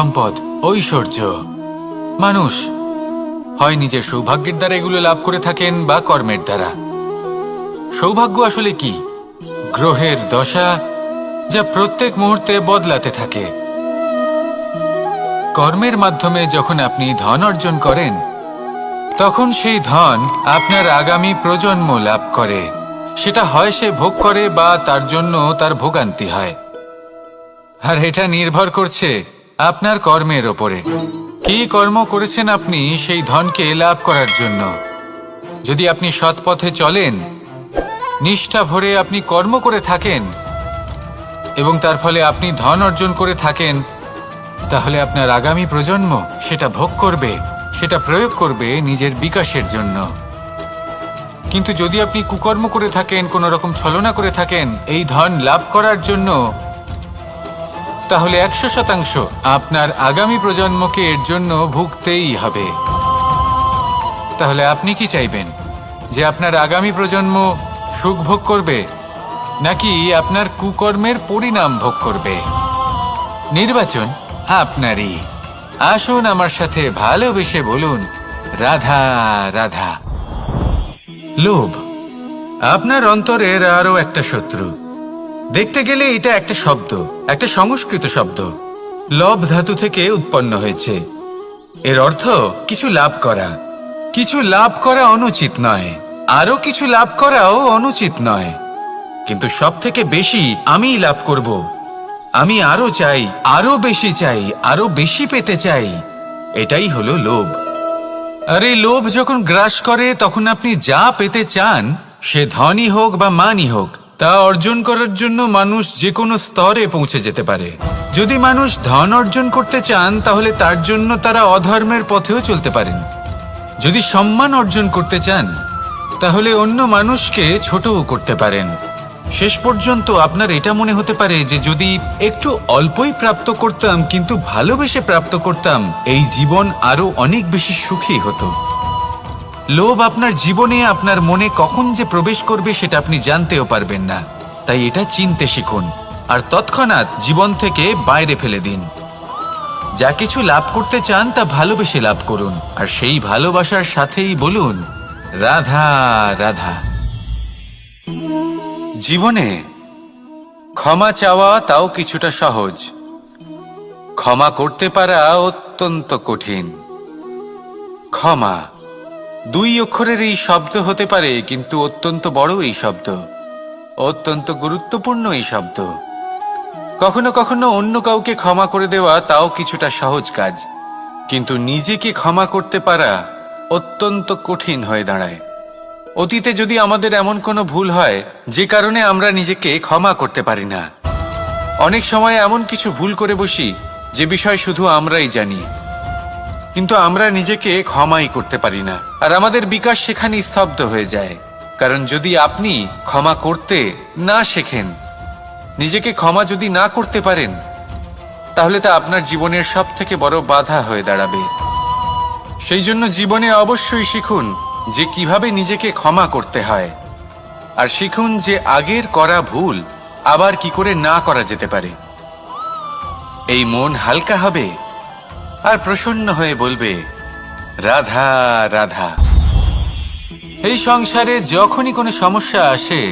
সম্পদ, ঐশ্বর্য। মানুষ হয় নিজের সৌভাগ্যের দ্বারা এগুলো লাভ করে থাকেন বা কর্মের দ্বারা। সৌভাগ্য আসলে কি? গ্রহের দশা, যা প্রত্যেক মুহূর্তে বদলাতে থাকে। কর্মের মাধ্যমে যখন আপনি ধন অর্জন করেন, তখন সেই ধন আপনার আগামী প্রজন্ম লাভ করে। সেটা হয় সে ভোগ করে বা তার জন্য তার ভোগান্তি হয়। আর এটা নির্ভর করছে আপনার কর্মের ওপরে। কি কর্ম করেছেন আপনি সেই ধনকে লাভ করার জন্য? যদি আপনি সৎ পথে চলেন, নিষ্ঠা ভরে আপনি কর্ম করে থাকেন এবং তার ফলে আপনি ধন অর্জন করে থাকেন, তাহলে আপনার আগামী প্রজন্ম সেটা ভোগ করবে, সেটা প্রয়োগ করবে নিজের বিকাশের জন্য। কিন্তু যদি আপনি কুকর্ম করে থাকেন, কোনো রকম ছলনা করে থাকেন এই ধন লাভ করার জন্য, তাহলে 100% আপনার আগামী প্রজন্মকে এর জন্য ভুগতেই হবে। তাহলে আপনি কি চাইবেন? যে আপনার আগামী প্রজন্ম সুখ ভোগ করবে, নাকি আপনার কুকর্মের পরিণাম ভোগ করবে? নির্বাচন আপনারই। আসুন আমার সাথে ভালোবেসে বলুন, রাধা রাধা। লোভ আপনার অন্তরের আরো একটা শত্রু। দেখতে গেলে এটা একটা শব্দ, একটা সংস্কৃত শব্দ। লব ধাতু থেকে উৎপন্ন হয়েছে। এর অর্থ কিছু লাভ করা। কিছু লাভ করা অনুচিত নয়, আরো কিছু লাভ করাও অনুচিত নয়, কিন্তু সব থেকে বেশি আমিই লাভ করব, আমি আরো চাই, আরো বেশি চাই, আরো বেশি পেতে চাই, এটাই হলো লোভ। আর এই লোভ যখন গ্রাস করে, তখন আপনি যা পেতে চান, সে ধনই হোক বা মানই হোক, তা অর্জন করার জন্য মানুষ যে কোনো স্তরে পৌঁছে যেতে পারে। যদি মানুষ ধন অর্জন করতে চান, তাহলে তার জন্য তারা অধর্মের পথেও চলতে পারেন। যদি সম্মান অর্জন করতে চান, তাহলে অন্য মানুষকে ছোটও করতে পারেন। শেষ পর্যন্ত আপনার এটা মনে হতে পারে যে যদি একটু অল্পই প্রাপ্ত করতাম, কিন্তু ভালোবেসে প্রাপ্ত করতাম, এই জীবন আরো অনেক বেশি সুখী হতো। লোভ আপনার জীবনে, আপনার মনে কখন যে প্রবেশ করবে সেটা আপনি জানতেও পারবেন না। তাই এটা চিনতে শিখুন আর তৎক্ষণাৎ জীবন থেকে বাইরে ফেলে দিন। যা কিছু লাভ করতে চান তা ভালোবেসে লাভ করুন, আর সেই ভালোবাসার সাথেই বলুন, রাধা রাধা। জীবনে ক্ষমা চাওয়া তাও কিছুটা সহজ, ক্ষমা করতে পারা অত্যন্ত কঠিন। ক্ষমা 2 অক্ষরের এই শব্দ হতে পারে, কিন্তু অত্যন্ত বড় এই শব্দ, অত্যন্ত গুরুত্বপূর্ণ এই শব্দ। কখনো কখনো অন্য কাউকে ক্ষমা করে দেওয়া তাও কিছুটা সহজ কাজ, কিন্তু নিজেকে ক্ষমা করতে পারা অত্যন্ত কঠিন হয়ে দাঁড়ায়। অতীতে যদি আমাদের এমন কোনো ভুল হয় যে কারণে আমরা নিজেকে ক্ষমা করতে পারি না, অনেক সময় এমন কিছু ভুল করে বসি যে বিষয় শুধু আমরাই জানি, কিন্তু আমরা নিজেকে ক্ষমাই করতে পারি না, আর আমাদের বিকাশ সেখানে স্তব্ধ হয়ে যায়। কারণ যদি আপনি ক্ষমা করতে না শেখেন, নিজেকে ক্ষমা যদি না করতে পারেন, তাহলে তা আপনার জীবনের সব থেকে বড় বাধা হয়ে দাঁড়াবে। সেই জন্য জীবনে অবশ্যই শিখুন যে কিভাবে নিজেকে ক্ষমা করতে হয়, আর শিখুন যে আগের করা ভুল আবার কি করে না করা যেতে পারে। এই মন হালকা হবে আর প্রসন্ন হয়ে বলবে, রাধা রাধা। এই সংসারে যখনই কোনো সমস্যা আসে,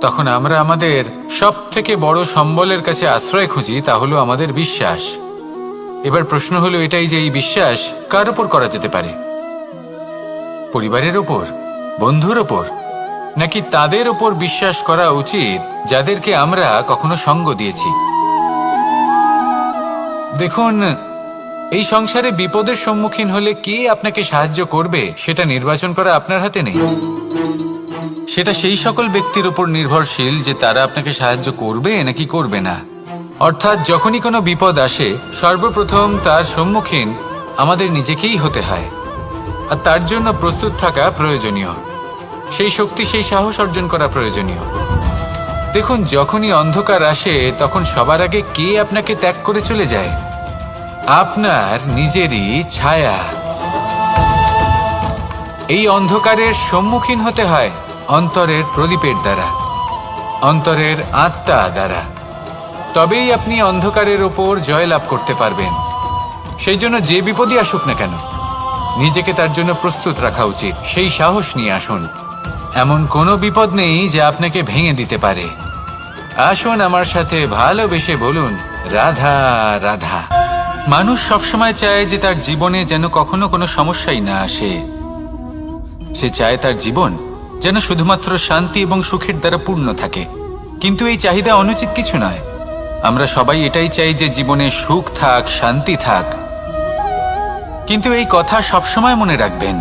তখন আমরা আমাদের সব থেকে বড় সম্বলের কাছে আশ্রয় খুঁজি, তা হলো আমাদের বিশ্বাস। এবার প্রশ্ন হলো এটাই যে এই বিশ্বাস কার উপর করা যেতে পারে? পরিবারের ওপর, বন্ধুর ওপর, নাকি তাদের ওপর বিশ্বাস করা উচিত যাদেরকে আমরা কখনো সঙ্গ দিয়েছি? দেখুন, এই সংসারে বিপদের সম্মুখীন হলে কে আপনাকে সাহায্য করবে সেটা নির্বাচন করা আপনার হাতে নেই। সেটা সেই সকল ব্যক্তির উপর নির্ভরশীল যে তারা আপনাকে সাহায্য করবে নাকি করবে না। অর্থাৎ যখনই কোনো বিপদ আসে, সর্বপ্রথম তার সম্মুখীন আমাদের নিজেকেই হতে হয়, আর তার জন্য প্রস্তুত থাকা প্রয়োজনীয়। সেই শক্তি, সেই সাহস অর্জন করা প্রয়োজনীয়। দেখুন, যখনই অন্ধকার আসে, তখন সবার আগে কে আপনাকে ত্যাগ করে চলে যায়? আপনার নিজেরই ছায়া। এই অন্ধকারের সম্মুখীন হতে হয় অন্তরের প্রদীপের দ্বারা, অন্তরের আত্মা দ্বারা। তবেই আপনি অন্ধকারের ওপর জয়লাভ করতে পারবেন। সেই জন্য যে বিপদই আসুক না কেন নিজেকে তার জন্য প্রস্তুত রাখা উচিত। সেই সাহস নিয়ে আসুন। এমন কোনো বিপদ নেই যে আপনাকে ভেঙে দিতে পারে। আসুন আমার সাথে ভালোবেসে বলুন, রাধা রাধা। মানুষ সবসময় চায় যে তার জীবনে যেন কখনো কোনো সমস্যাই না আসে। সে চায় তার জীবন যেন শুধুমাত্র শান্তি এবং সুখের দ্বারা পূর্ণ থাকে। কিন্তু এই চাহিদা অনুচিত কিছু নয়। আমরা সবাই এটাই চাই যে জীবনে সুখ থাক, শান্তি থাক। কিন্তু এই কথা সবসময় মনে রাখবেন,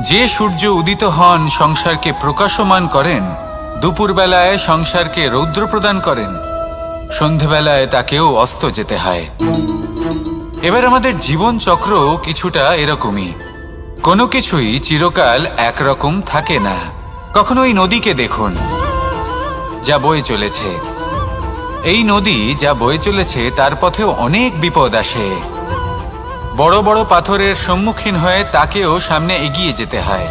যে সূর্য উদিত হন সংসারকে প্রকাশমান করেন, দুপুরবেলায় সংসারকে রৌদ্র প্রদান করেন, সন্ধেবেলায় তাকেও অস্ত যেতে হয়। এবার আমাদের জীবন চক্র কিছুটা এরকমই। কোনো কিছুই চিরকাল একরকম থাকে না। কখনো এই নদীকে দেখুন যা বয়ে চলেছে। এই নদী যা বয়ে চলেছে তার পথেও অনেক বিপদ আসে। বড় বড় পাথরের সম্মুখীন হয়ে তাকেও সামনে এগিয়ে যেতে হয়।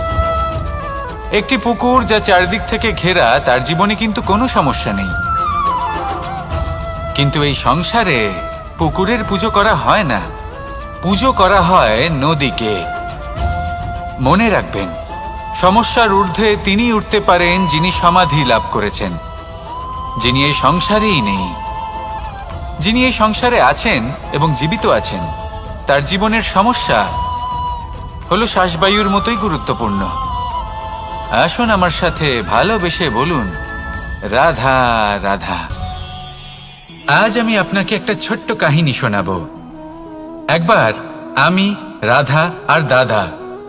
একটি পুকুর যা চারদিক থেকে ঘেরা, তার জীবনে কিন্তু কোনো সমস্যা নেই। কিন্তু এই সংসারে পুকুরের পুজো করা হয় না, পুজো করা হয় নদীকে। মনে রাখবেন, সমস্যার ঊর্ধ্বে তিনি উঠতে পারেন যিনি সমাধি লাভ করেছেন, যিনি এই সংসারেই নেই। যিনি এই সংসারে আছেন এবং জীবিত আছেন, তার জীবনের সমস্যা হলো শ্বাসবায়ুর মতোই গুরুত্বপূর্ণ। আসুন আমার সাথে ভালোবেসে বলুন, রাধা রাধা। আজ আমি আপনাকে একটা ছোট্ট কাহিনী শোনাবো। একবার আমি, রাধা আর দাদা,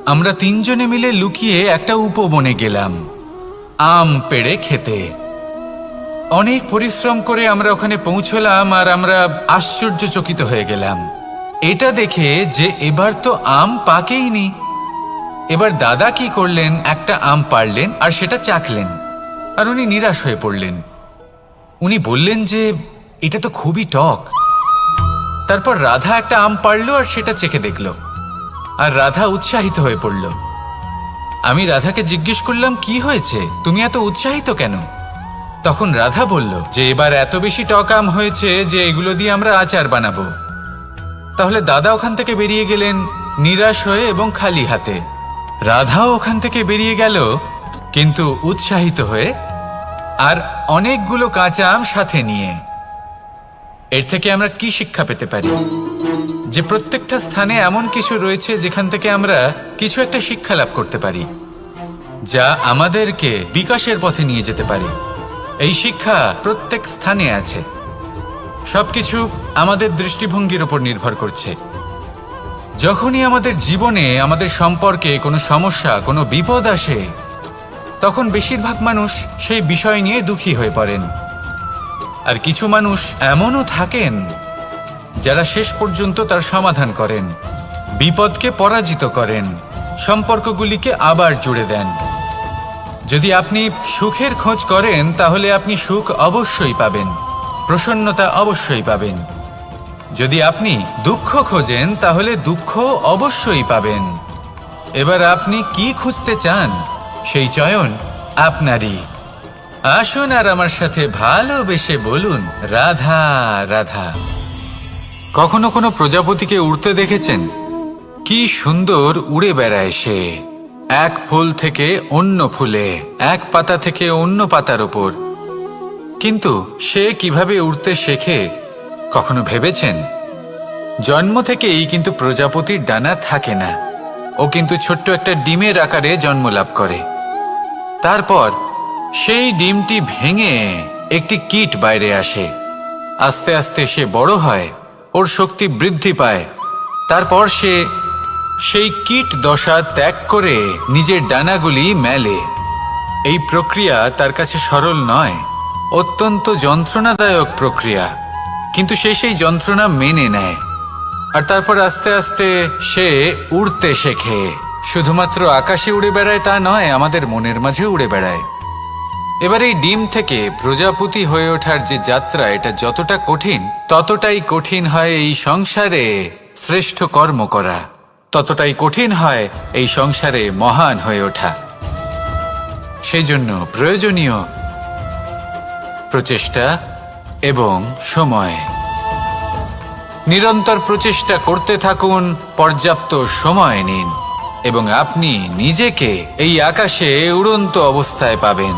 আমরা তিনজনে মিলে লুকিয়ে একটা উপবনে গেলাম আম পেড়ে খেতে। অনেক পরিশ্রম করে আমরা ওখানে পৌঁছলাম আর আমরা আশ্চর্যচকিত হয়ে গেলাম এটা দেখে যে এবার তো আম পাকেইনি। এবার দাদা কি করলেন, একটা আম পাড়লেন আর সেটা চাখলেন, আর উনি নিরাশ হয়ে পড়লেন। উনি বললেন যে এটা তো খুবই টক। তারপর রাধা একটা আম পাড়ল আর সেটা চেখে দেখল, আর রাধা উৎসাহিত হয়ে পড়ল। আমি রাধাকে জিজ্ঞেস করলাম, কি হয়েছে, তুমি এত উৎসাহিত কেন? তখন রাধা বলল যে এবার এত বেশি টক আম হয়েছে যে এগুলো দিয়ে আমরা আচার বানাবো। তাহলে দাদা ওখান থেকে বেরিয়ে গেলেন নিরাশ হয়ে এবং খালি হাতে। রাধাও ওখান থেকে বেরিয়ে গেল কিন্তু উৎসাহিত হয়ে, আর অনেকগুলো কাঁচা আম সাথে নিয়ে। এর থেকে আমরা কি শিক্ষা পেতে পারি? যে প্রত্যেকটা স্থানে এমন কিছু রয়েছে যেখান থেকে আমরা কিছু একটা শিক্ষা লাভ করতে পারি, যা আমাদেরকে বিকাশের পথে নিয়ে যেতে পারে। এই শিক্ষা প্রত্যেক স্থানে আছে। সবকিছু আমাদের দৃষ্টিভঙ্গির উপর নির্ভর করছে। যখনই আমাদের জীবনে, আমাদের সম্পর্কে কোনো সমস্যা, কোনো বিপদ আসে, তখন বেশিরভাগ মানুষ সেই বিষয় নিয়ে দুঃখী হয়ে পড়েন। আর কিছু মানুষ এমনও থাকেন যারা শেষ পর্যন্ত তার সমাধান করেন, বিপদকে পরাজিত করেন, সম্পর্কগুলিকে আবার জুড়ে দেন। যদি আপনি সুখের খোঁজ করেন তাহলে আপনি সুখ অবশ্যই পাবেন, প্রসন্নতা অবশ্যই পাবেন। যদি আপনি দুঃখ খোঁজেন তাহলে দুঃখ অবশ্যই পাবেন। এবার আপনি কি খুঁজতে চান, সেই চয়ন আপনারই। আসুন আর আমার সাথে ভালোবেসে বলুন, রাধা রাধা। কখনো কোনো প্রজাপতিকে উড়তে দেখেছেন? কি সুন্দর উড়ে বেড়ায় সে, এক ফুল থেকে অন্য ফুলে, এক পাতা থেকে অন্য পাতার উপর। কিন্তু সে কিভাবে উড়তে শেখে কখনো ভেবেছেন? জন্ম থেকেই কিন্তু প্রজাপতির ডানা থাকে না। ও কিন্তু ছোট্ট একটা ডিমের আকারে জন্ম লাভ করে। তারপর সেই ডিমটি ভেঙে একটি কীট বাইরে আসে। আস্তে আস্তে সে বড় হয়, ওর শক্তি বৃদ্ধি পায়। তারপর সে সেই কীট দশা ত্যাগ করে নিজের ডানাগুলি মেলে। এই প্রক্রিয়া তার কাছে সরল নয়, অত্যন্ত যন্ত্রণাদায়ক প্রক্রিয়া, কিন্তু সে সেই যন্ত্রণা মেনে নেয়। আর তারপর আস্তে আস্তে সে উড়তে শেখে। শুধুমাত্র আকাশে উড়ে বেড়ায় তা নয়, আমাদের মনের মাঝে উড়ে বেড়ায়। এবার এই ডিম থেকে প্রজাপতি হয়ে ওঠার যে যাত্রা, এটা যতটা কঠিন, ততটাই কঠিন হয় এই সংসারে শ্রেষ্ঠ কর্ম করা, ততটাই কঠিন হয় এই সংসারে মহান হয়ে ওঠা। সেই জন্য প্রয়োজনীয় প্রচেষ্টা এবং সময়। নিরন্তর প্রচেষ্টা করতে থাকুন, পর্যাপ্ত সময় নিন এবং আপনি নিজেকে এই আকাশে উড়ন্ত অবস্থায় পাবেন।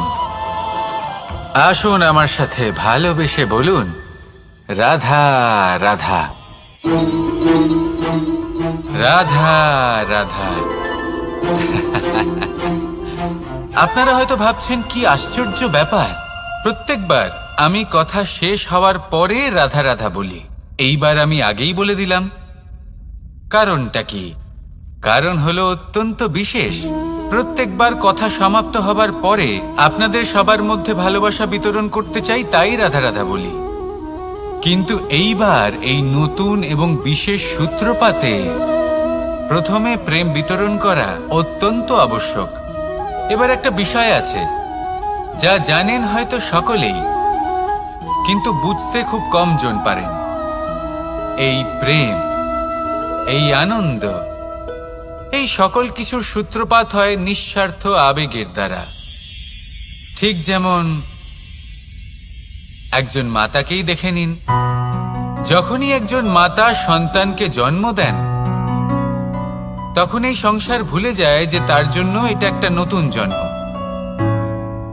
আসুন আমার সাথে ভালোবেসে বলুন, রাধা রাধা, রাধা রাধা। আপনারা হয়তো ভাবছেন কি আশ্চর্য ব্যাপার, প্রত্যেকবার আমি কথা শেষ হওয়ার পরে রাধা রাধা বলি। এইবার আমি আগেই বলে দিলাম। কারণটা কি? কারণ হলো অত্যন্ত বিশেষ। প্রত্যেকবার কথা সমাপ্ত হবার পরে আপনাদের সবার মধ্যে ভালোবাসা বিতরণ করতে চাই, তাই রাধা রাধা বলি। কিন্তু এইবার এই নতুন এবং বিশেষ সূত্রপাতে প্রথমে প্রেম বিতরণ করা অত্যন্ত আবশ্যক। এবার একটা বিষয় আছে যা জানেন হয়তো সকলেই, কিন্তু বুঝতে খুব কম জন পারেন। এই প্রেম, এই আনন্দ, এই সকল কিছুর সূত্রপাত হয় নিঃস্বার্থ আবেগের দ্বারা। ঠিক যেমন একজন মাতাকেই দেখে নিন। যখনই একজন মাতা সন্তানকে জন্ম দেন, তখন এই সংসার ভুলে যায় যে তার জন্য এটা একটা নতুন জন্ম।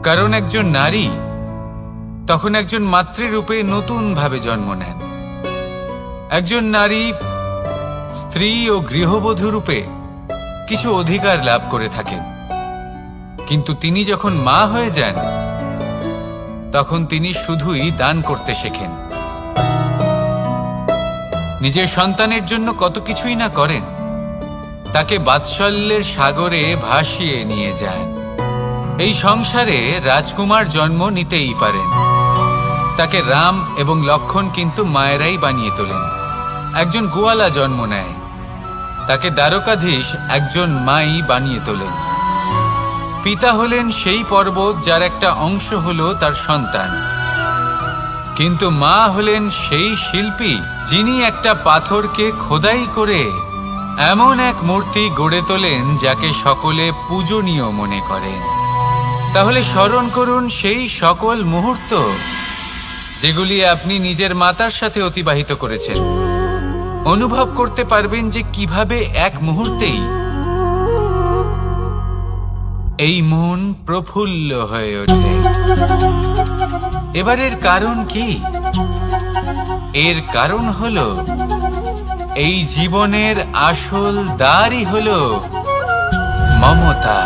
কারণ একজন নারী তখন একজন মাতৃরূপে নতুন ভাবে জন্ম নেন। একজন নারী স্ত্রী ও গৃহবধূ রূপে কিছু অধিকার লাভ করে থাকেন, কিন্তু তিনি যখন মা হয়ে যান তখন তিনি শুধুই দান করতে শেখেন। নিজের সন্তানের জন্য কত কিছুই না করেন, তাকে বাৎসল্যের সাগরে ভাসিয়ে নিয়ে যান। এই সংসারে রাজকুমার জন্ম নিতেই পারেন, তাকে রাম এবং লক্ষণ কিন্তু মায়েরাই বানিয়ে তোলেন। একজন গোয়ালা জন্ম নেয়, তাকে দ্বারকাধীশ একজন মাই বানিয়ে তোলেন। পিতা হলেন সেই পর্বত যার একটা অংশ হলো তার সন্তান, কিন্তু মা হলেন সেই শিল্পী যিনি একটা পাথরকে খোদাই করে এমন এক মূর্তি গড়ে তোলেন যাকে সকলে পূজনীয় মনে করেন। তাহলে স্মরণ করুন সেই সকল মুহূর্ত যেগুলি আপনি নিজের মাতার সাথে অতিবাহিত করেছেন। অনুভব করতে পারবেন যে কিভাবে এক মুহূর্তেই এই মন প্রফুল্ল হয়ে ওঠে। এবারের কারণ কি? এর কারণ হলো এই জীবনের আসল দ্বারই হলো মমতা।